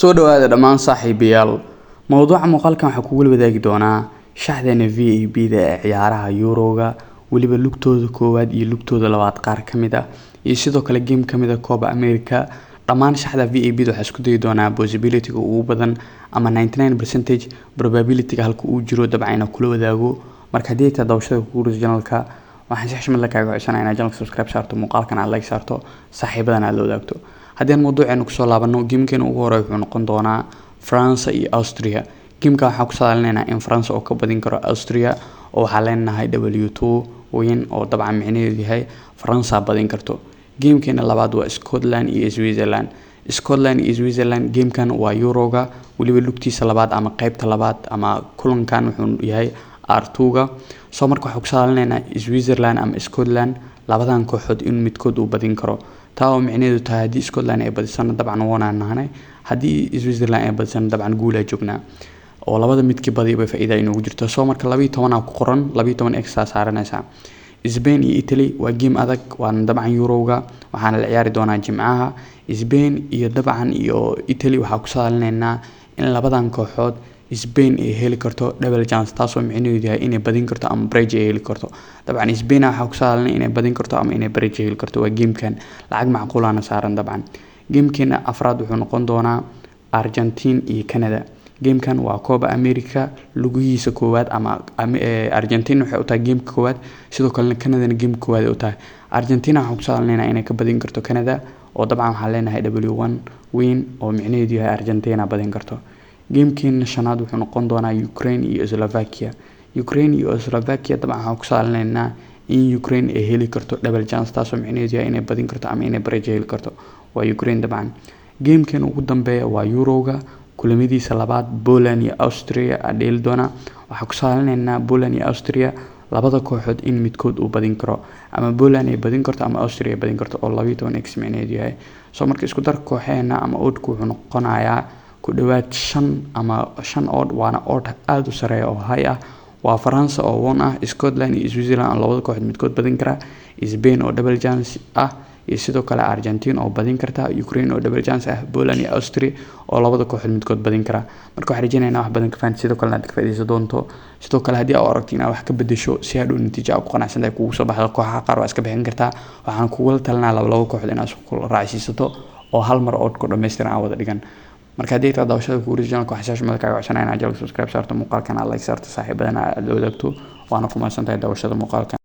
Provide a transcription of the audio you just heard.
soo dhawaada dhammaan saaxiibayaal. Mowduuca muuqaalkan waxaa kugu wadaagi doonaa shaxdana VAB-da ee ciyaaraha Euro-ga, waliba lugtooda koowaad iyo lugtooda labaad qaar kamid ah, iyo sidoo kale game kamid ah Copa America. Dhammaan shaxda VAB-da waxaa isku dayi doonaa possibility-ga ugu badan ama 99% probability-ga halka uu jiro dabcan kula wadaago. Marka haddii aad daawashada ku guurayso channel-ka, waxaan si xushmad leh kaaga codsanayaa inaad channel-ka subscribe saarto, muuqaalkan aad like saarto, saaxiibadana aad la wadaagto. haddii aan mowduuceena kusoo laabano, game-keena ugu horeeya wuxuu noqon doonaa France iyo Austria. game-ka waxaan ku saadaalinaynaa in France oo ka badin karo Austria, oo waxaa leenahay W2 win oo dabcan micnaheedu yahay France badin karto. game-keena labaad waa Scotland iyo Switzerland. Scotland iyo Switzerland game-kan waa Euro-ga, waliba lugtiisa labaad ama qaybta labaad ama kulankan wuxuu yahay R2-ga. soo marka waxaan ku saadaalinaynaa Switzerland ama Scotland labadan kooxood in midkood uu badin karo. taa oo micnaheedu tahay haddii Scotland ay badisana dabcan wanaanahay, haddii Switzerland ay badisana dabcan guul ay joognaa, oo labada midkii badiya bay faa'iido inoogu jirto. soo marka 12 ku qoran 12 extra saaranaysa. Spain iyo Italy waa game adag, waana dabcan Euro-ga, waxaana la ciyaari doonaa Jimcaha. Spain iyo dabcan iyo Italy waxaa ku saadaalinaynaa in labadan kooxood Spain ay heli karto double chance, taasoo micnaheedu yahay inay badin karto ama bridge ay heli karto. dabcan Spain waxaa ku saadaalinay inay badin karto ama inay bridge heli karto. waa game-kan lacag macquul ah saaran dabcan. game-keena afraad wuxuu noqon doonaa Argentina iyo Canada. game-kan waa Copa America lugihiisa koowaad, ama Argentina waxay u tahay game-ka koowaad, sidoo kalena Canada game-ka koowaad ay u tahay. Argentina waxaa ku saadaalinaynaa inay ka badin karto Canada, oo dabcan waxaa leenahay W1 win oo micnaheedu yahay Argentina badin karto. game-keena shanaad wuxuu noqon doonaa Ukraine iyo Slovakia. Ukraine iyo Slovakia dabcan waxaan ku saadaalinaynaa in Ukraine ay heli karto double chance, taasoo micnaheedu yahay inay badin karto ama inay bridge heli karto. waa Ukraine dabcan. game-keena ugu dambeeya waa Euro-ga, kulamadiisa labaad Poland iyo Austria dheeli doona. waxaan ku saadaalinaynaa Poland iyo Austria labada kooxood in midkood uu badin karo, ama Poland ay badin karto ama Austria ay badin karto, oo 12x micnaheedu yahay. soo marka isku dar kooxeena ama oodku wuxuu noqonayaa ku dhawaad 5 ama 5 ood, waana ood aad u sareeya oo high ah. waa France oo 1 ah, Scotland iyo Switzerland oo labada kooxood midkood badin kara, Spain oo double chance ah, iyo sidoo kale Argentina oo badin karta, Ukraine oo double chance ah, Poland iyo Austria oo labada kooxood midkood badin kara. marka waxaan rajeynaynaa wax badan ka fahantay, sidoo kale aad ka faa'iideysan doonto. sidoo kale haddii aad aragto inaad wax ka bedesho si aad u natiijo ku qanacsan tahay kugu soo baxdo, kooxaha qaar waa iska bixin kartaa. waxaan kugu talinayaa laba kooxood inaad isku raacsiisato oo hal mar ood ku dhameystiran aan wada dhigan. marka haddii aad daawashada ku guurayso channel-ka, waxaan si xushmad leh kaaga codsanayaa inaad channel-ka subscribe saarto, muuqaalkan aad like saarto, saaxiibadana aad la wadaagto. waana ku mahadsantahay daawashada muuqaalkan.